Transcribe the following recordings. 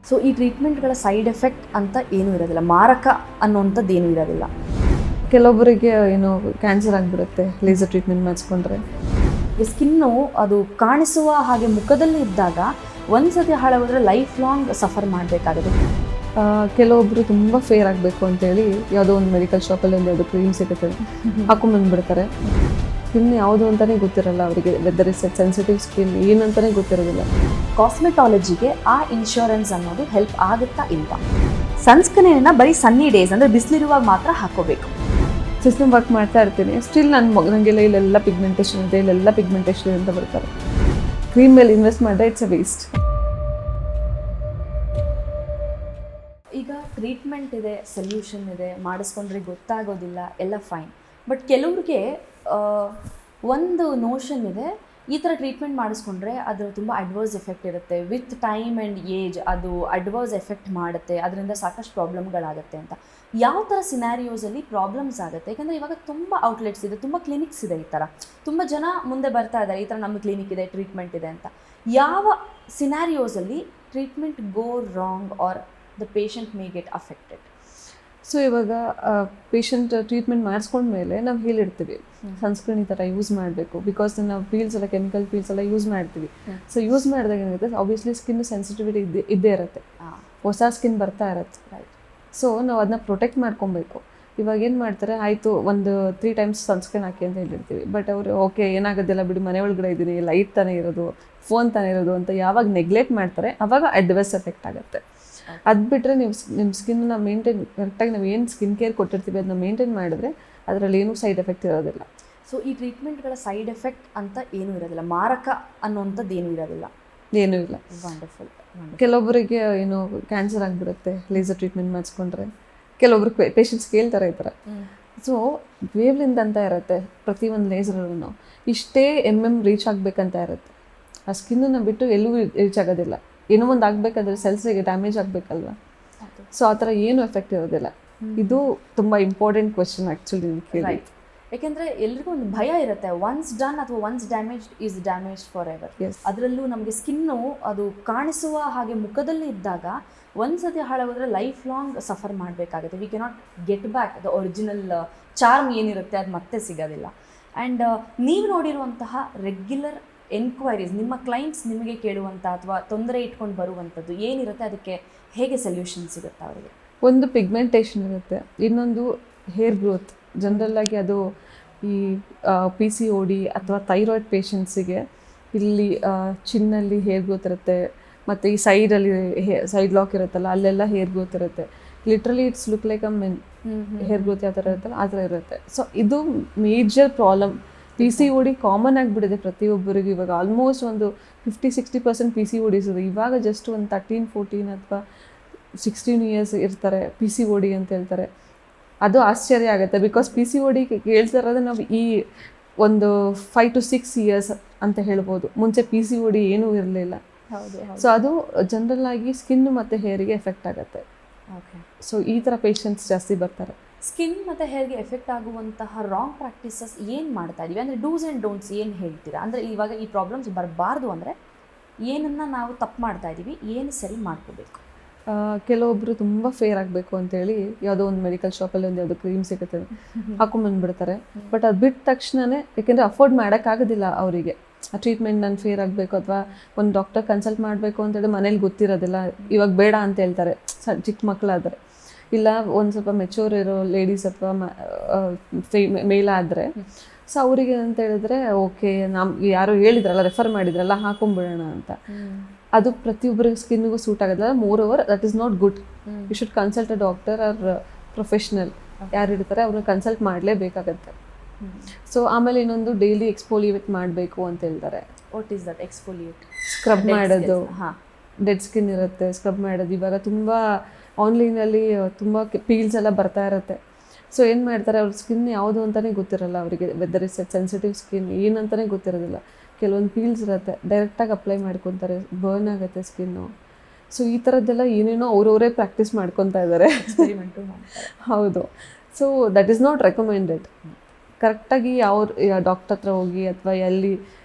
So ಈ ಟ್ರೀಟ್ಮೆಂಟ್ಗಳ side effect ಅಂತ ಏನೂ ಇರೋದಿಲ್ಲ, ಮಾರಕ ಅನ್ನೋಂಥದ್ದು ಏನೂ ಇರೋದಿಲ್ಲ. ಕೆಲವೊಬ್ಬರಿಗೆ ಏನೋ ಕ್ಯಾನ್ಸರ್ ಆಗಿಬಿಡುತ್ತೆ ಲೇಸರ್ ಟ್ರೀಟ್ಮೆಂಟ್ ಮಾಡಿಸ್ಕೊಂಡ್ರೆ. ಸ್ಕಿನ್ನು ಅದು ಕಾಣಿಸುವ ಹಾಗೆ ಮುಖದಲ್ಲಿ ಇದ್ದಾಗ ಒಂದ್ಸತಿ ಹಾಳಾಗೋದ್ರೆ ಲೈಫ್ ಲಾಂಗ್ ಸಫರ್ ಮಾಡಬೇಕಾಗುತ್ತೆ. ಕೆಲವೊಬ್ಬರು ತುಂಬ ಫೇರ್ ಆಗಬೇಕು ಅಂತೇಳಿ ಯಾವುದೋ ಒಂದು ಮೆಡಿಕಲ್ ಶಾಪಲ್ಲಿ ಒಂದು ಯಾವುದೋ ಕ್ರೀಮ್ ಸಿಗುತ್ತೆ, ಹಾಕೊಂಡ್ಬಂದ್ಬಿಡ್ತಾರೆ. ಸ್ಕಿನ್ ಯಾವುದು ಅಂತಲೇ ಗೊತ್ತಿರಲ್ಲ ಅವರಿಗೆ, ವೆದರ್ ಇಸ್ ಸೆನ್ಸಿಟಿವ್ ಸ್ಕಿನ್ ಏನಂತಲೇ ಗೊತ್ತಿರೋದಿಲ್ಲ. ಕಾಸ್ಮೆಟಾಲಜಿಗೆ ಆ ಇನ್ಶೂರೆನ್ಸ್ ಅನ್ನೋದು ಹೆಲ್ಪ್ ಆಗುತ್ತಾ ಇಲ್ವಾ? ಸನ್ಸ್ಕ್ರೀನ್ನ ಬರೀ ಸನ್ನಿ ಡೇಸ್ ಅಂದರೆ ಬಿಸಿಲಿರುವಾಗ ಮಾತ್ರ ಹಾಕೋಬೇಕು. ಸಿಸ್ಟಮ್ ವರ್ಕ್ ಮಾಡ್ತಾ ಇರ್ತೀನಿ, ಸ್ಟಿಲ್ ನನಗೆಲ್ಲ ಇಲ್ಲೆಲ್ಲ ಪಿಗ್ಮೆಂಟೇಷನ್ ಇದೆ, ಇಲ್ಲೆಲ್ಲ ಪಿಗ್ಮೆಂಟೇಷನ್ ಅಂತ ಬರ್ತಾರೆ. ಕ್ರೀಮ್ ಮೇಲೆ ಇನ್ವೆಸ್ಟ್ ಮಾಡಿದ್ರೆ ಇಟ್ಸ್ ಅ ವೇಸ್ಟ್. ಈಗ ಟ್ರೀಟ್ಮೆಂಟ್ ಇದೆ, ಸೊಲ್ಯೂಷನ್ ಇದೆ, ಮಾಡಿಸ್ಕೊಂಡ್ರೆ ಗೊತ್ತಾಗೋದಿಲ್ಲ, ಎಲ್ಲ ಫೈನ್. ಬಟ್ ಕೆಲವ್ರಿಗೆ ಒಂದು ನೋಷನ್ ಇದೆ, ಈ ಥರ ಟ್ರೀಟ್ಮೆಂಟ್ ಮಾಡಿಸ್ಕೊಂಡ್ರೆ ಅದು ತುಂಬ ಅಡ್ವರ್ಸ್ ಎಫೆಕ್ಟ್ ಇರುತ್ತೆ, ವಿತ್ ಟೈಮ್ ಆ್ಯಂಡ್ ಏಜ್ ಅದು ಅಡ್ವರ್ಸ್ ಎಫೆಕ್ಟ್ ಮಾಡುತ್ತೆ, ಅದರಿಂದ ಸಾಕಷ್ಟು ಪ್ರಾಬ್ಲಮ್ಗಳಾಗುತ್ತೆ ಅಂತ. ಯಾವ ಥರ ಸಿನಾರಿಯೋಸಲ್ಲಿ ಪ್ರಾಬ್ಲಮ್ಸ್ ಆಗುತ್ತೆ? ಯಾಕಂದರೆ ಇವಾಗ ತುಂಬ ಔಟ್ಲೆಟ್ಸ್ ಇದೆ, ತುಂಬ ಕ್ಲಿನಿಕ್ಸ್ ಇದೆ, ಈ ಥರ ತುಂಬ ಜನ ಮುಂದೆ ಬರ್ತಾ ಇದ್ದಾರೆ, ಈ ಥರ ನಮ್ಮ ಕ್ಲಿನಿಕ್ ಇದೆ, ಟ್ರೀಟ್ಮೆಂಟ್ ಇದೆ ಅಂತ. ಯಾವ ಸಿನಾರಿಯೋಸಲ್ಲಿ treatment go wrong or the patient may get affected? So ಇವಾಗ ಪೇಷಂಟ್ ಟ್ರೀಟ್ಮೆಂಟ್ ಮಾಡಿಸ್ಕೊಂಡ್ಮೇಲೆ ನಾವು ಹೇಳಿರ್ತೀವಿ ಸನ್ಸ್ಕ್ರೀನ್ ಈ ಥರ ಯೂಸ್ ಮಾಡಬೇಕು, ಬಿಕಾಸ್ ನಾವು ಪೀಲ್ಸ್ ಎಲ್ಲ ಕೆಮಿಕಲ್ ಪೀಲ್ಸ್ ಎಲ್ಲ ಯೂಸ್ ಮಾಡ್ತೀವಿ. ಸೊ ಯೂಸ್ ಮಾಡಿದಾಗ ಏನಾಗುತ್ತೆ, ಆಬ್ವಿಯಸ್ಲಿ ಸ್ಕಿನ್ ಸೆನ್ಸಿಟಿವಿಟಿ ಇದ್ದೇ ಇರುತ್ತೆ, ಹೊಸ ಸ್ಕಿನ್ ಬರ್ತಾ ಇರುತ್ತೆ. ಸೊ ನಾವು ಅದನ್ನ ಪ್ರೊಟೆಕ್ಟ್ ಮಾಡ್ಕೊಬೇಕು. ಇವಾಗ ಏನು ಮಾಡ್ತಾರೆ, ಆಯಿತು ಒಂದು 3 times ಸನ್ಸ್ಕ್ರೀನ್ ಹಾಕಿ ಅಂತ ಹೇಳಿರ್ತೀವಿ, ಬಟ್ ಅವರು ಓಕೆ ಏನಾಗೋದಿಲ್ಲ ಬಿಡಿ, ಮನೆ ಒಳಗಡೆ ಇದ್ದೀನಿ, ಲೈಟ್ ತಾನೇ ಇರೋದು, ಫೋನ್ ತಾನೇ ಇರೋದು ಅಂತ ಯಾವಾಗ ನೆಗ್ಲೆಕ್ಟ್ ಮಾಡ್ತಾರೆ ಆವಾಗ ಅಡ್ವರ್ಸ್ ಎಫೆಕ್ಟ್ ಆಗುತ್ತೆ. ಅದು ಬಿಟ್ಟರೆ ನೀವು ನಿಮ್ಮ ಸ್ಕಿನ್ನ ಮೇಂಟೈನ್ ಕರೆಕ್ಟಾಗಿ ನಾವು ಏನು ಸ್ಕಿನ್ ಕೇರ್ ಕೊಟ್ಟಿರ್ತೀವಿ ಅದನ್ನ ಮೇಂಟೈನ್ ಮಾಡಿದ್ರೆ ಅದರಲ್ಲಿ ಏನೂ ಸೈಡ್ ಎಫೆಕ್ಟ್ ಇರೋದಿಲ್ಲ. ಸೊ ಈ ಟ್ರೀಟ್ಮೆಂಟ್ಗಳ ಸೈಡ್ ಎಫೆಕ್ಟ್ ಅಂತ ಏನೂ ಇರೋದಿಲ್ಲ, ಮಾರಕ ಅನ್ನೋಂಥದ್ದು ಏನೂ ಇರೋದಿಲ್ಲ. ಏನೂ ಇಲ್ಲ. ವಂಡರ್ಫುಲ್. ಕೆಲವೊಬ್ಬರಿಗೆ ಏನೋ ಕ್ಯಾನ್ಸರ್ ಆಗಿಬಿಡುತ್ತೆ ಲೇಸರ್ ಟ್ರೀಟ್ಮೆಂಟ್ ಮಾಡಿಸ್ಕೊಂಡ್ರೆ. ಕೆಲವೊಬ್ರು ಪೇಷಂಟ್ಸ್ ಕೇಳ್ತಾರೆ ಈ ಥರ. ಸೊ ವೇವ್ಲಿಂದ ಅಂತ ಇರುತ್ತೆ, ಪ್ರತಿಯೊಂದು ಲೇಸರಲ್ಲೂ ಇಷ್ಟೇ ರೀಚ್ ಆಗಬೇಕಂತ ಇರುತ್ತೆ. ಆ ಸ್ಕಿನ್ನನ್ನು ಬಿಟ್ಟು ಎಲ್ಲೂ ರೀಚ್ ಆಗೋದಿಲ್ಲ. ಏನೋ ಒಂದು ಆಗಬೇಕಾದ್ರೆ ಸೆಲ್ಸಿಗೆ ಡ್ಯಾಮೇಜ್ ಆಗಬೇಕಲ್ವ. ಸೊ ಆ ಥರ ಏನು ಎಫೆಕ್ಟ್ ಇರೋದಿಲ್ಲ. ಇದು ತುಂಬ ಇಂಪಾರ್ಟೆಂಟ್ ಕ್ವೆಶ್ಚನ್ ಆ್ಯಕ್ಚುಲಿ ಕೇಳಿ. ಯಾಕೆಂದರೆ ಎಲ್ರಿಗೂ ಒಂದು ಭಯ ಇರುತ್ತೆ, ಒನ್ಸ್ ಡನ್ ಅಥವಾ once damage is damage for ever. ಅದರಲ್ಲೂ ನಮಗೆ ಸ್ಕಿನ್ನು ಅದು ಕಾಣಿಸುವ ಹಾಗೆ ಮುಖದಲ್ಲಿ ಇದ್ದಾಗ ಒಂದ್ಸತಿ ಹಾಳಾಗೋದ್ರೆ ಲೈಫ್ ಲಾಂಗ್ ಸಫರ್ ಮಾಡಬೇಕಾಗುತ್ತೆ. We cannot get back the original charm ಏನಿರುತ್ತೆ, ಅದು ಮತ್ತೆ ಸಿಗೋದಿಲ್ಲ. ಆ್ಯಂಡ್ ನೀವು ನೋಡಿರುವಂತಹ ರೆಗ್ಯುಲರ್ ಎನ್ಕ್ವೈರೀಸ್, ನಿಮ್ಮ ಕ್ಲೈಂಟ್ಸ್ ನಿಮಗೆ ಕೇಳುವಂಥ ಅಥವಾ ತೊಂದರೆ ಇಟ್ಕೊಂಡು ಬರುವಂಥದ್ದು ಏನಿರುತ್ತೆ, ಅದಕ್ಕೆ ಹೇಗೆ ಸೊಲ್ಯೂಷನ್ ಸಿಗುತ್ತೆ ಅವರಿಗೆ? ಒಂದು ಪಿಗ್ಮೆಂಟೇಷನ್ ಇರುತ್ತೆ, ಇನ್ನೊಂದು ಹೇರ್ ಗ್ರೋತ್. ಜನರಲ್ಲಾಗಿ ಅದು ಈ PCOD ಅಥವಾ ಥೈರಾಯ್ಡ್ ಪೇಷಂಟ್ಸಿಗೆ ಇಲ್ಲಿ ಚಿನ್ನಲ್ಲಿ ಹೇರ್ ಗ್ರೋತ್ ಇರುತ್ತೆ, ಮತ್ತು ಈ ಸೈಡಲ್ಲಿ ಸೈಡ್ ಲಾಕ್ ಇರುತ್ತಲ್ಲ ಅಲ್ಲೆಲ್ಲ ಹೇರ್ ಗ್ರೋತ್ ಇರುತ್ತೆ. Literally it's look like a men hair growth ಯಾವ ಥರ ಇರುತ್ತಲ್ಲ ಆ ಥರ ಇರುತ್ತೆ. ಸೊ ಇದು ಮೇಜರ್ ಪ್ರಾಬ್ಲಮ್. PCOD ಕಾಮನ್ ಆಗಿಬಿಟ್ಟಿದೆ ಪ್ರತಿಯೊಬ್ಬರಿಗೂ. ಇವಾಗ ಆಲ್ಮೋಸ್ಟ್ ಒಂದು 50-60% PCODs ಇದೆ. ಇವಾಗ ಜಸ್ಟ್ ಒಂದು 13-14 ಅಥವಾ 16 years ಇರ್ತಾರೆ PCOD ಅಂತ ಹೇಳ್ತಾರೆ. ಅದು ಆಶ್ಚರ್ಯ ಆಗುತ್ತೆ, ಬಿಕಾಸ್ PCOD ಕೇಳ್ತಾ ಇರೋದು ನಾವು ಈ ಒಂದು 5 to 6 years ಅಂತ ಹೇಳ್ಬೋದು. ಮುಂಚೆ PCOD ಏನೂ ಇರಲಿಲ್ಲ. ಸೊ ಅದು ಜನರಲ್ ಆಗಿ ಸ್ಕಿನ್ ಮತ್ತು ಹೇರಿಗೆ ಎಫೆಕ್ಟ್ ಆಗುತ್ತೆ. ಓಕೆ. ಸೊ ಈ ಥರ ಪೇಷಂಟ್ಸ್ ಜಾಸ್ತಿ ಬರ್ತಾರೆ. ಸ್ಕಿನ್ ಮತ್ತು ಹೇರ್ಗೆ ಎಫೆಕ್ಟ್ ಆಗುವಂತಹ ರಾಂಗ್ ಪ್ರಾಕ್ಟೀಸಸ್ ಏನು ಮಾಡ್ತಾ ಇದೀವಿ, ಅಂದರೆ ಡೂಸ್ ಆ್ಯಂಡ್ ಡೋಂಟ್ಸ್ ಏನು ಹೇಳ್ತೀರಾ? ಅಂದರೆ ಇವಾಗ ಈ ಪ್ರಾಬ್ಲಮ್ಸ್ ಬರಬಾರ್ದು ಅಂದರೆ ಏನನ್ನು ನಾವು ತಪ್ಪು ಮಾಡ್ತಾ ಇದ್ದೀವಿ, ಏನು ಸರಿ ಮಾಡ್ಕೋಬೇಕು? ಕೆಲವೊಬ್ಬರು ತುಂಬ ಫೇರ್ ಆಗಬೇಕು ಅಂತೇಳಿ ಯಾವುದೋ ಒಂದು ಮೆಡಿಕಲ್ ಶಾಪಲ್ಲಿ ಒಂದು ಯಾವುದೋ ಕ್ರೀಮ್ ಸಿಗುತ್ತೆ, ಹಾಕೊಂಡ್ಬಂದ್ಬಿಡ್ತಾರೆ. ಬಟ್ ಅದು ಬಿಟ್ಟ ತಕ್ಷಣವೇ, ಯಾಕೆಂದರೆ ಅಫೋರ್ಡ್ ಮಾಡೋಕ್ಕಾಗೋದಿಲ್ಲ ಅವರಿಗೆ ಆ ಟ್ರೀಟ್ಮೆಂಟ್. ನಾನು ಫೇರ್ ಆಗಬೇಕು ಅಥವಾ ಒಂದು ಡಾಕ್ಟರ್ ಕನ್ಸಲ್ಟ್ ಮಾಡಬೇಕು ಅಂತೇಳಿ ಮನೇಲಿ ಗೊತ್ತಿರೋದಿಲ್ಲ, ಇವಾಗ ಬೇಡ ಅಂತ ಹೇಳ್ತಾರೆ ಚಿಕ್ಕ ಮಕ್ಕಳಾದರೆ. ಇಲ್ಲ ಒಂದು ಸ್ವಲ್ಪ ಮೆಚೂರ್ ಇರೋ ಲೇಡೀಸ್ ಅಥವಾ ಮೇಲಾದರೆ, ಸೊ ಅವರಿಗೆ ಅಂತ ಹೇಳಿದ್ರೆ ಓಕೆ ನಮ್ಗೆ ಯಾರೋ ಹೇಳಿದ್ರಲ್ಲ, ರೆಫರ್ ಮಾಡಿದ್ರಲ್ಲ, ಹಾಕೊಂಡ್ಬಿಡೋಣ ಅಂತ. ಅದು ಪ್ರತಿಯೊಬ್ಬರಿಗೆ ಸ್ಕಿನ್ನಿಗೂ ಸೂಟ್ ಆಗೋದಿಲ್ಲ. Moreover that is not good. You should consult a doctor or professional ಯಾರು ಇರ್ತಾರೆ ಅವ್ರನ್ನ ಕನ್ಸಲ್ಟ್ ಮಾಡಲೇಬೇಕಾಗತ್ತೆ. ಸೊ ಆಮೇಲೆ ಇನ್ನೊಂದು ಡೈಲಿ ಎಕ್ಸ್ಫೋಲಿಯೇಟ್ ಮಾಡಬೇಕು ಅಂತ ಹೇಳ್ತಾರೆ. What is that exfoliate? Scrub ಮಾಡೋದು. ಡೆಡ್ ಸ್ಕಿನ್ ಇರುತ್ತೆ, ಸ್ಕ್ರಬ್ ಮಾಡೋದು. ಇವಾಗ ತುಂಬ ಆನ್ಲೈನಲ್ಲಿ ತುಂಬ ಪೀಲ್ಸ್ ಎಲ್ಲ ಬರ್ತಾ ಇರುತ್ತೆ. ಸೊ ಏನು ಮಾಡ್ತಾರೆ, ಅವ್ರ ಸ್ಕಿನ್ ಯಾವುದು ಅಂತಲೇ ಗೊತ್ತಿರಲ್ಲ ಅವರಿಗೆ, ವೆದರ್ ಇಸ್ ಸೆನ್ಸಿಟಿವ್ ಸ್ಕಿನ್ ಏನಂತಲೇ ಗೊತ್ತಿರೋದಿಲ್ಲ. ಕೆಲವೊಂದು ಪೀಲ್ಸ್ ಇರುತ್ತೆ, ಡೈರೆಕ್ಟಾಗಿ ಅಪ್ಲೈ ಮಾಡ್ಕೊತಾರೆ, ಬರ್ನ್ ಆಗುತ್ತೆ ಸ್ಕಿನ್ನು. ಸೊ ಈ ಥರದ್ದೆಲ್ಲ ಏನೇನೋ ಅವರವರೇ ಪ್ರಾಕ್ಟೀಸ್ ಮಾಡ್ಕೊತಾ ಇದ್ದಾರೆ. ಹೌದು. So that is not recommended. ಕರೆಕ್ಟಾಗಿ ಯಾವ ಡಾಕ್ಟರ್ ಹತ್ರ ಹೋಗಿ ಅಥವಾ ಎಲ್ಲಿ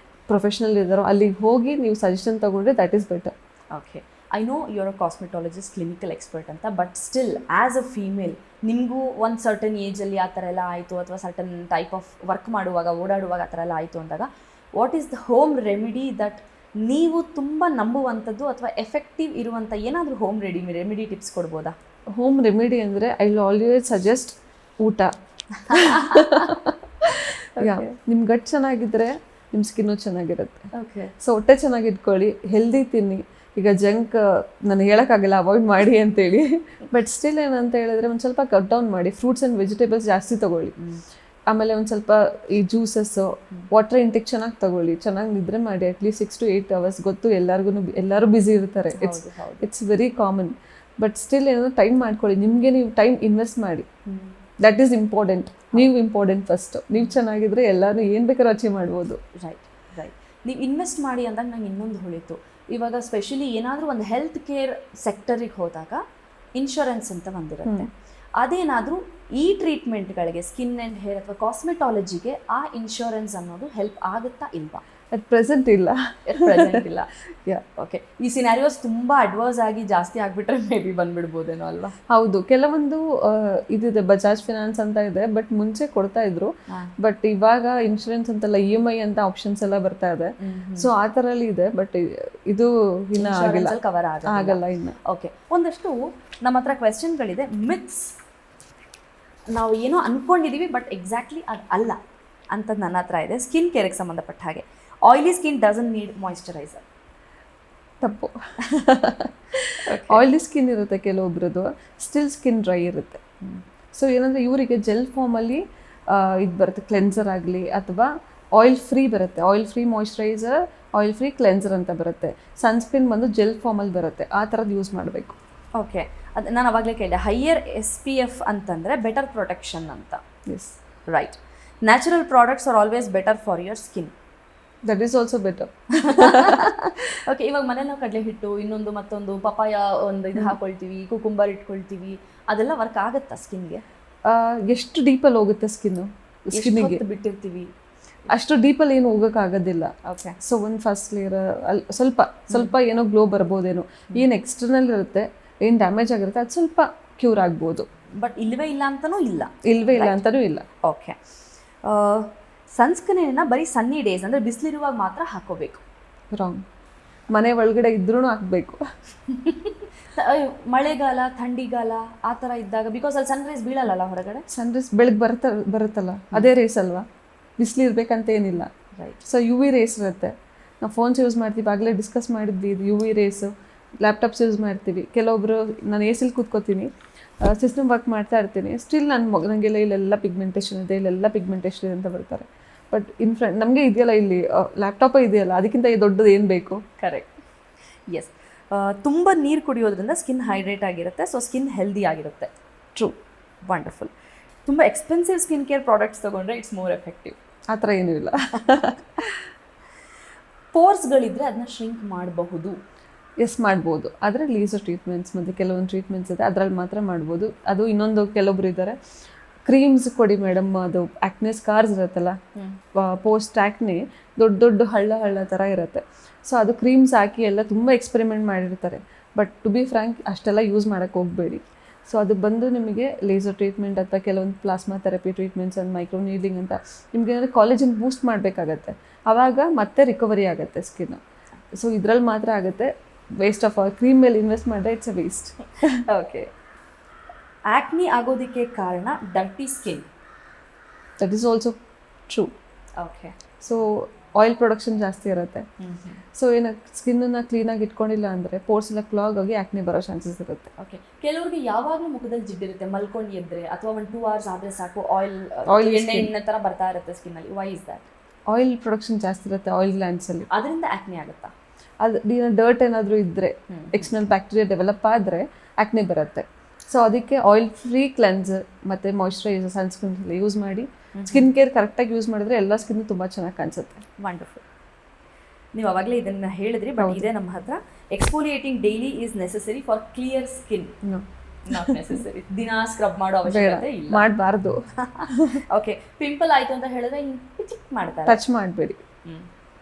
ಪ್ರೊಫೆಷ್ನಲ್ ಇದ್ದಾರೋ ಅಲ್ಲಿಗೆ ಹೋಗಿ ನೀವು ಸಜೆಷನ್ ತೊಗೊಂಡ್ರೆ that is better. Okay. I know you are a cosmetologist, clinical expert ಅಂತ, but still as a female ನಿಮಗೂ ಒಂದು ಸರ್ಟನ್ ಏಜಲ್ಲಿ ಆ ಥರ ಎಲ್ಲ ಆಯಿತು, ಅಥವಾ ಸರ್ಟನ್ ಟೈಪ್ ಆಫ್ ವರ್ಕ್ ಮಾಡುವಾಗ ಓಡಾಡುವಾಗ ಆ ಥರ ಎಲ್ಲ ಆಯಿತು ಅಂದಾಗ what is the home remedy that ನೀವು ತುಂಬ ನಂಬುವಂಥದ್ದು ಅಥವಾ ಎಫೆಕ್ಟಿವ್ ಇರುವಂಥ ಏನಾದರೂ ಹೋಮ್ ರೆಮಿಡಿ ಟಿಪ್ಸ್ ಕೊಡ್ಬೋದಾ? ಹೋಮ್ ರೆಮಿಡಿ ಅಂದರೆ ಐ ವಿಲ್ ಆಲ್ವೇಸ್ ಸಜೆಸ್ಟ್ ಊಟ. ನಿಮ್ಮ ಗಟ್ ಚೆನ್ನಾಗಿದ್ದರೆ ನಿಮ್ಮ ಸ್ಕಿನ್ನು ಚೆನ್ನಾಗಿರುತ್ತೆ. ಓಕೆ, ಸೊ ಹೊಟ್ಟೆ ಚೆನ್ನಾಗಿ ಇಟ್ಕೊಳ್ಳಿ, ಹೆಲ್ದಿ ತಿನ್ನಿ. ಈಗ ಜಂಕ್ ನಾನು ಹೇಳೋಕ್ಕಾಗಲ್ಲ ಅವಾಯ್ಡ್ ಮಾಡಿ ಅಂತೇಳಿ, ಬಟ್ ಸ್ಟಿಲ್ ಏನಂತ ಹೇಳಿದ್ರೆ ಒಂದು ಸ್ವಲ್ಪ ಕಟ್ ಡೌನ್ ಮಾಡಿ, ಫ್ರೂಟ್ಸ್ ಆ್ಯಂಡ್ ವೆಜಿಟೇಬಲ್ಸ್ ಜಾಸ್ತಿ ತೊಗೊಳ್ಳಿ. ಆಮೇಲೆ ಒಂದು ಸ್ವಲ್ಪ ಈ ಜ್ಯೂಸಸ್ಸು, ವಾಟರ್ ಇಂಟೆಕ್ ಚೆನ್ನಾಗಿ ತೊಗೊಳ್ಳಿ, ಚೆನ್ನಾಗಿ ನಿದ್ರೆ ಮಾಡಿ ಅಟ್ಲೀಸ್ಟ್ 6 to 8 hours. ಗೊತ್ತು ಎಲ್ಲರೂ ಬ್ಯುಸಿ ಇರ್ತಾರೆ, it's very common, but still ಏನಾದರೂ ಟೈಮ್ ಮಾಡ್ಕೊಳ್ಳಿ. ನಿಮಗೆ ನೀವು ಟೈಮ್ ಇನ್ವೆಸ್ಟ್ ಮಾಡಿ, ದಟ್ ಈಸ್ ಇಂಪಾರ್ಟೆಂಟ್. ನೀವು ಇಂಪಾರ್ಟೆಂಟ್ ಫಸ್ಟ್. ನೀವು ಚೆನ್ನಾಗಿದ್ರೆ ಎಲ್ಲರೂ ಏನು ಬೇಕಾದ್ರೂ ಅಚೀವ್ ಮಾಡ್ಬೋದು. ರೈಟ್. ನೀವು ಇನ್ವೆಸ್ಟ್ ಮಾಡಿ ಅಂದಾಗ ನಂಗೆ ಇನ್ನೊಂದು ಹೊಳಿತು. ಇವಾಗ ಸ್ಪೆಷಲಿ ಏನಾದರೂ ಒಂದು ಹೆಲ್ತ್ ಕೇರ್ ಸೆಕ್ಟರಿಗೆ ಹೋದಾಗ ಇನ್ಶೂರೆನ್ಸ್ ಅಂತ ಬಂದಿರುತ್ತೆ. ಅದೇನಾದರೂ ಈ ಟ್ರೀಟ್ಮೆಂಟ್ಗಳಿಗೆ, ಸ್ಕಿನ್ ಆ್ಯಂಡ್ ಹೇರ್ ಅಥವಾ ಕಾಸ್ಮೆಟಾಲಜಿಗೆ ಆ ಇನ್ಶೂರೆನ್ಸ್ ಅನ್ನೋದು ಹೆಲ್ಪ್ ಆಗುತ್ತಾ ಇಲ್ವಾ? ಅಟ್ ಪ್ರೆಸೆಂಟ್ ಇಲ್ಲ. ಓಕೆ, ಈ ಸಿನಾರಿಯೋಸ್ ತುಂಬ ಅಡ್ವರ್ಸ್ ಆಗಿ ಜಾಸ್ತಿ ಆಗಿಬಿಟ್ರೆ ಮೇ ಬಿ ಬಂದ್ಬಿಡ್ಬೋದೇನೋ ಅಲ್ವಾ? ಹೌದು, ಕೆಲವೊಂದು ಇದಿದೆ, ಬಜಾಜ್ ಫಿನಾನ್ಸ್ ಅಂತ ಇದೆ, ಬಟ್ ಮುಂಚೆ ಕೊಡ್ತಾ ಇದ್ರು, ಬಟ್ ಇವಾಗ ಇನ್ಶೂರೆನ್ಸ್ ಅಂತೆಲ್ಲ EMI ಅಂತ ಆಪ್ಷನ್ಸ್ ಎಲ್ಲ ಬರ್ತಾ ಇದೆ. ಸೊ ಆ ಥರಲ್ಲಿ ಇದೆ, ಬಟ್ ಇದು ಇನ್ನು ಆಗಿಲ್ಲ, ಕವರ್ ಆಗಲ್ಲ ಇನ್ನು. ಓಕೆ, ಒಂದಷ್ಟು ನಮ್ಮ ಹತ್ರ ಕ್ವೆಶ್ಚನ್ಗಳಿದೆ. ಮಿತ್ಸ್ ನಾವು ಏನೋ ಅಂದ್ಕೊಂಡಿದ್ದೀವಿ ಬಟ್ ಎಕ್ಸಾಕ್ಟ್ಲಿ ಅದು ಅಲ್ಲ ಅಂಥದ್ದು ನನ್ನ ಹತ್ರ ಇದೆ. ಸ್ಕಿನ್ ಕೇರ್ಗೆ ಸಂಬಂಧಪಟ್ಟ ಹಾಗೆ, oily skin doesn't need moisturiser. ತಪ್ಪು. ಆಯಿಲಿ ಸ್ಕಿನ್ ಇರುತ್ತೆ ಕೆಲವೊಬ್ರದ್ದು, ಸ್ಟಿಲ್ ಸ್ಕಿನ್ ಡ್ರೈ ಇರುತ್ತೆ. ಸೊ ಏನಂದರೆ ಇವರಿಗೆ ಜೆಲ್ ಫಾರ್ಮಲ್ಲಿ ಇದು ಬರುತ್ತೆ, ಕ್ಲೆನ್ಸರ್ ಆಗಲಿ ಅಥವಾ ಆಯಿಲ್ ಫ್ರೀ ಬರುತ್ತೆ, oil free moisturiser, oil free cleanser ಅಂತ ಬರುತ್ತೆ. ಸನ್ಸ್ಕ್ರೀನ್ ಬಂದು ಜೆಲ್ ಫಾರ್ಮಲ್ಲಿ ಬರುತ್ತೆ, ಆ ಥರದ್ದು ಯೂಸ್ ಮಾಡಬೇಕು. ಓಕೆ, ಅದು ನಾನು ಅವಾಗಲೇ ಕೇಳಿದೆ, ಹೈಯರ್ SPF ಅಂತಂದರೆ ಬೆಟರ್ ಪ್ರೊಟೆಕ್ಷನ್ ಅಂತ. Yes, right. Natural products are always better for your skin. That is also better. Okay, ಇವಾಗ ಮನೇಲಿ ನಾವು ಕಡಲೆ ಹಿಟ್ಟು, ಇನ್ನೊಂದು ಮತ್ತೊಂದು ಪಪಾಯ ಒಂದು ಇದು ಹಾಕೊಳ್ತೀವಿ, ಕುಕುಂಬರ್ ಇಟ್ಕೊಳ್ತೀವಿ, ಅದೆಲ್ಲ ವರ್ಕ್ ಆಗುತ್ತಾ ಸ್ಕಿನ್ಗೆ? ಎಷ್ಟು ಡೀಪಲ್ಲಿ ಹೋಗುತ್ತೆ ಸ್ಕಿನ್ನಿಗೆ ಬಿಟ್ಟಿರ್ತೀವಿ, ಅಷ್ಟು ಡೀಪಲ್ಲಿ ಏನು ಹೋಗೋಕ್ಕಾಗೋದಿಲ್ಲ. ಓಕೆ, ಸೊ ಒಂದು ಫಸ್ಟ್ ಲೇಯರ್ ಅಲ್ಲಿ ಸ್ವಲ್ಪ ಏನೋ ಗ್ಲೋ ಬರ್ಬೋದೇನೋ, ಏನು ಎಕ್ಸ್ಟರ್ನಲ್ ಇರುತ್ತೆ, ಏನು ಡ್ಯಾಮೇಜ್ ಆಗಿರುತ್ತೆ ಅದು ಸ್ವಲ್ಪ ಕ್ಯೂರ್ ಆಗ್ಬೋದು, ಬಟ್ ಇಲ್ಲವೇ ಇಲ್ಲ ಅಂತನೂ ಇಲ್ಲ. ಓಕೆ, ಸನ್ಸ್ಕ್ರೀನ್ನ ಬರೀ ಸನ್ನಿ ಡೇಸ್ ಅಂದರೆ ಬಿಸಿಲಿರುವಾಗ ಮಾತ್ರ ಹಾಕೋಬೇಕು? ರಾಂಗ್. ಮನೆ ಒಳಗಡೆ ಇದ್ರೂ ಹಾಕಬೇಕು. ಮಳೆಗಾಲ, ಥಂಡಿಗಾಲ ಆ ಥರ ಇದ್ದಾಗ, ಬಿಕಾಸ್ ಅಲ್ಲಿ ಸನ್ರೈಸ್ ಬೀಳಲ್ಲ ಹೊರಗಡೆ. ಸನ್ರೈಸ್ ಬೆಳಗ್ಗೆ ಬರುತ್ತಲ್ಲ, ಅದೇ ರೇಸ್ ಅಲ್ವಾ, ಬಿಸಿಲು ಇರಬೇಕಂತ ಏನಿಲ್ಲ. ರೈಟ್. ಸೊ UV ರೇಸ್ ಇರುತ್ತೆ. ನಾವು ಫೋನ್ಸ್ ಯೂಸ್ ಮಾಡ್ತೀವಿ, ಆಗಲೇ ಡಿಸ್ಕಸ್ ಮಾಡಿದ್ವಿ, ಇದು UV ರೇಸು. ಲ್ಯಾಪ್ಟಾಪ್ಸ್ ಯೂಸ್ ಮಾಡ್ತೀವಿ. ಕೆಲವೊಬ್ಬರು, ನಾನು AC ಕೂತ್ಕೋತೀನಿ, ಸಿಸ್ಟಮ್ ವರ್ಕ್ ಮಾಡ್ತಾ ಇರ್ತೀನಿ, ಸ್ಟಿಲ್ ನನಗೆಲ್ಲ ಇಲ್ಲೆಲ್ಲ ಪಿಗ್ಮೆಂಟೇಷನ್ ಇದೆ ಅಂತ ಬರ್ತಾರೆ. ಬಟ್ ನಮಗೆ ಇದೆಯಲ್ಲ, ಇಲ್ಲಿ ಲ್ಯಾಪ್ಟಾಪೇ ಇದೆಯಲ್ಲ, ಅದಕ್ಕಿಂತ ದೊಡ್ಡದು ಏನು ಬೇಕು? ಕರೆಕ್ಟ್. ಎಸ್, ತುಂಬ ನೀರು ಕುಡಿಯೋದ್ರಿಂದ ಸ್ಕಿನ್ ಹೈಡ್ರೇಟ್ ಆಗಿರುತ್ತೆ, ಸೊ ಸ್ಕಿನ್ ಹೆಲ್ದಿ ಆಗಿರುತ್ತೆ. ಟ್ರೂ. ವಂಡರ್ಫುಲ್. ತುಂಬ ಎಕ್ಸ್ಪೆನ್ಸಿವ್ ಸ್ಕಿನ್ ಕೇರ್ ಪ್ರಾಡಕ್ಟ್ಸ್ ತೊಗೊಂಡ್ರೆ ಇಟ್ಸ್ ಮೋರ್ ಎಫೆಕ್ಟಿವ್. ಆ ಥರ ಏನೂ ಇಲ್ಲ. ಪೋರ್ಸ್ಗಳಿದ್ರೆ ಅದನ್ನ ಶ್ರಿಂಕ್ ಮಾಡಬಹುದು? ಎಸ್, ಮಾಡ್ಬೋದು. ಆದರೆ ಲೇಸರ್ ಟ್ರೀಟ್ಮೆಂಟ್ಸ್ ಮತ್ತು ಕೆಲವೊಂದು ಟ್ರೀಟ್ಮೆಂಟ್ಸ್ ಇದೆ, ಅದರಲ್ಲಿ ಮಾತ್ರ ಮಾಡ್ಬೋದು. ಅದು ಇನ್ನೊಂದು, ಕೆಲವೊಬ್ರು ಇದ್ದಾರೆ, ಕ್ರೀಮ್ಸ್ ಕೊಡಿ ಮೇಡಮ್, ಅದು ಆ್ಯಕ್ನೆ ಸ್ಕಾರ್ಸ್ ಇರುತ್ತಲ್ಲ, ಪೋಸ್ಟ್ ಆ್ಯಕ್ನೆ ದೊಡ್ಡ ಹಳ್ಳ ಥರ ಇರುತ್ತೆ. ಸೊ ಅದು ಕ್ರೀಮ್ಸ್ ಹಾಕಿ ಎಲ್ಲ ತುಂಬ ಎಕ್ಸ್ಪೆರಿಮೆಂಟ್ ಮಾಡಿರ್ತಾರೆ. ಬಟ್ ಟು ಬಿ ಫ್ರ್ಯಾಂಕ್, ಅಷ್ಟೆಲ್ಲ ಯೂಸ್ ಮಾಡೋಕ್ಕೆ ಹೋಗಬೇಡಿ. ಸೊ ಅದು ಬಂದು ನಿಮಗೆ ಲೇಸರ್ ಟ್ರೀಟ್ಮೆಂಟ್ ಅಥವಾ ಕೆಲವೊಂದು plasma therapy treatments and micro needling ಅಂತ ನಿಮ್ಗೆ ಏನಾದರೂ ಕಾಲೇಜಿನ ಬೂಸ್ಟ್ ಮಾಡಬೇಕಾಗತ್ತೆ, ಆವಾಗ ಮತ್ತೆ ರಿಕವರಿ ಆಗುತ್ತೆ ಸ್ಕಿನ್. ಸೊ ಇದರಲ್ಲಿ ಮಾತ್ರ ಆಗುತ್ತೆ. ವೇಸ್ಟ್ ಆಫ್ ಕ್ರೀಮ್ ಮೇಲೆ ಇನ್ವೆಸ್ಟ್ ಮಾಡಿದ್ರೆ it's a waste. Okay, acne ಆಗೋದಕ್ಕೆ ಕಾರಣ dirty skin. That is also true. Okay, so oil production ಜಾಸ್ತಿ ಇರುತ್ತೆ. ಸೊ ಏನು ಸ್ಕಿನ್ನನ್ನು ಕ್ಲೀನಾಗಿ ಇಟ್ಕೊಂಡಿಲ್ಲ ಅಂದರೆ ಪೋರ್ಸ್ ಎಲ್ಲ ಕ್ಲಾಗ್ ಆಗಿ ಆ್ಯಕ್ನಿ ಬರೋ ಚಾನ್ಸಸ್ ಇರುತ್ತೆ. ಓಕೆ, ಕೆಲವ್ರಿಗೆ ಯಾವಾಗಲೂ ಮುಖದಲ್ಲಿ ಜಿಡ್ಡಿರುತ್ತೆ, ಮಲ್ಕೊಂಡು ಎದ್ರೆ ಅಥವಾ 1-2 hours ಆದರೆ ಸಾಕು ಆಯಿಲ್ ಎಣ್ಣೆ ಥರ ಬರ್ತಾ ಇರುತ್ತೆ ಸ್ಕಿನ್ನಲ್ಲಿ. Why is that? Oil production ಜಾಸ್ತಿ ಇರುತ್ತೆ ಆಯಿಲ್ ಗ್ಲ್ಯಾಂಡ್ಸಲ್ಲಿ, ಅದರಿಂದ ಆ್ಯಕ್ನಿ ಆಗುತ್ತಾ? ಅದು ಡರ್ಟ್ ಏನಾದರೂ ಇದ್ದರೆ, ಎಕ್ಸ್ಟರ್ನಲ್ ಬ್ಯಾಕ್ಟೀರಿಯಾ ಡೆವಲಪ್ ಆದರೆ ಆ್ಯಕ್ನಿ ಬರುತ್ತೆ. ಸೊ ಅದಕ್ಕೆ ಆಯಿಲ್ ಫ್ರೀ ಕ್ಲೆನ್ಸರ್ ಮತ್ತು ಮಾಯಿಶ್ಚರೈಸರ್, ಸನ್ಸ್ಕ್ರೀನ್ ಎಲ್ಲ ಯೂಸ್ ಮಾಡಿ ಸ್ಕಿನ್ ಕೇರ್ ಕರೆಕ್ಟಾಗಿ ಯೂಸ್ ಮಾಡಿದ್ರೆ ಎಲ್ಲ ಸ್ಕಿನ್ ತುಂಬ ಚೆನ್ನಾಗಿ ಕಾಣಿಸುತ್ತೆ. ವಂಡರ್ಫುಲ್. ನೀವು ಅವಾಗಲೇ ಇದನ್ನು ಹೇಳಿದ್ರಿ, ಬಟ್ ಇದೇ ನಮ್ಮ ಹತ್ರ. Exfoliating daily is necessary for clear skin. Not necessary. ದಿನ ಸ್ಕ್ರಬ್ ಮಾಡೋ ಅವಶ್ಯಕತೆ ಇಲ್ಲ, ಮಾಡಬಾರ್ದು. ಓಕೆ, ಪಿಂಪಲ್ ಆಯಿತು ಅಂತ ಹೇಳಿದ್ರೆ ಚಿಕ್ ಮಾಡ್ತಾರೆ, ಟಚ್ ಮಾಡಬೇಡಿ.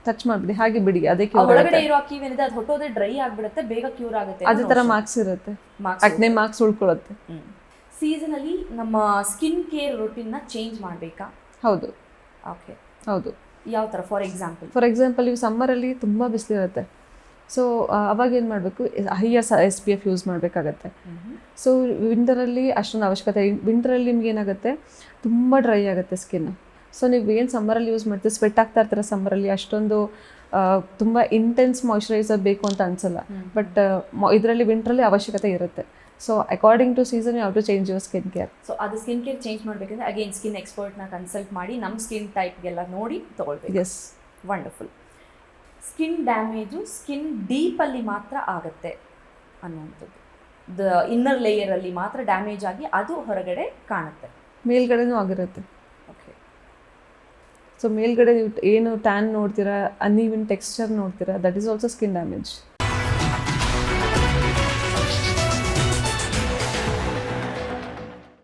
ಟಚ್ ಮಾಡಿಬಿಡಿ, ಹಾಗೆ ಬಿಡಿ, ಅದೇ ಆ ಕ್ಯೂರ್ ಒಳಗಡೆ ಇರೋ ಅಕ್ಕಿ ಏನಿದೆ ಅದು ಹೊಟ್ಟೋದ್ರೆ ಡ್ರೈ ಆಗ್ಬಿಡುತ್ತೆ, ಬೇಗ ಕ್ಯೂರ್ ಆಗುತ್ತೆ. ಅದೇ ಥರ ಮಾರ್ಕ್ಸ್ ಇರುತ್ತೆ, ಅಕ್ನೆ ಮಾರ್ಕ್ಸ್ ಉಳ್ಕೊಳ್ಳುತ್ತೆ. ಸೀಸನಲ್ಲಿ ನಮ್ಮ ಸ್ಕಿನ್ ಕೇರ್ ರೂಟೀನ್ನ ಚೇಂಜ್ ಮಾಡಬೇಕಾ? ಹೌದು ಓಕೆ, ಹೌದು. ಯಾವ ಥರ? ಫಾರ್ ಎಕ್ಸಾಂಪಲ್ ಇವು ಸಮ್ಮರಲ್ಲಿ ತುಂಬ ಬಿಸಿಲಿರುತ್ತೆ, ಸೊ ಅವಾಗ ಏನು ಮಾಡಬೇಕು, ಹೈಯರ್ SPF ಯೂಸ್ ಮಾಡಬೇಕಾಗತ್ತೆ. ಸೊ ವಿಂಟರಲ್ಲಿ ಅಷ್ಟೊಂದು ಅವಶ್ಯಕತೆ, ವಿಂಟರಲ್ಲಿ ನಿಮ್ಗೆ ಏನಾಗುತ್ತೆ, ತುಂಬ ಡ್ರೈ ಆಗುತ್ತೆ ಸ್ಕಿನ್. ಸೊ ನೀವು ಏನು ಸಮ್ಮರಲ್ಲಿ ಯೂಸ್ ಮಾಡ್ತೀವಿ, ಸ್ವೆಟ್ ಆಗ್ತಾ ಇರ್ತಾರೆ ಸಮ್ಮರಲ್ಲಿ, ಅಷ್ಟೊಂದು ತುಂಬ ಇಂಟೆನ್ಸ್ ಮಾಯ್ಶ್ಚರೈಸರ್ ಬೇಕು ಅಂತ ಅನ್ಸಲ್ಲ. ಬಟ್ ಇದರಲ್ಲಿ ವಿಂಟ್ರಲ್ಲಿ ಅವಶ್ಯಕತೆ ಇರುತ್ತೆ. So according to season you have to change your skin care. So ಅದು ಸ್ಕಿನ್ ಕೇರ್ ಚೇಂಜ್ ಮಾಡಬೇಕಂದ್ರೆ ಅಗೇನ್ ಸ್ಕಿನ್ ಎಕ್ಸ್ಪರ್ಟ್ನ ಕನ್ಸಲ್ಟ್ ಮಾಡಿ ನಮ್ಮ ಸ್ಕಿನ್ ಟೈಪ್ಗೆಲ್ಲ ನೋಡಿ ತೊಗೊಳ್ಬೇಕು. Yes, wonderful. Skin damage skin ಡೀಪಲ್ಲಿ ಮಾತ್ರ ಆಗುತ್ತೆ ಅನ್ನುವಂಥದ್ದು, ಇನ್ನರ್ ಲೇಯರಲ್ಲಿ ಮಾತ್ರ ಡ್ಯಾಮೇಜ್ ಆಗಿ ಅದು ಹೊರಗಡೆ ಕಾಣುತ್ತೆ, ಮೇಲ್ಗಡೆನೂ ಆಗಿರುತ್ತೆ. ಓಕೆ. ಸೊ ಮೇಲ್ಗಡೆ ನೀವು ಏನು ಟ್ಯಾನ್ ನೋಡ್ತೀರಾ, ಅನ್ಈವನ್ ಟೆಕ್ಸ್ಚರ್ ನೋಡ್ತೀರಾ, that is also skin damage.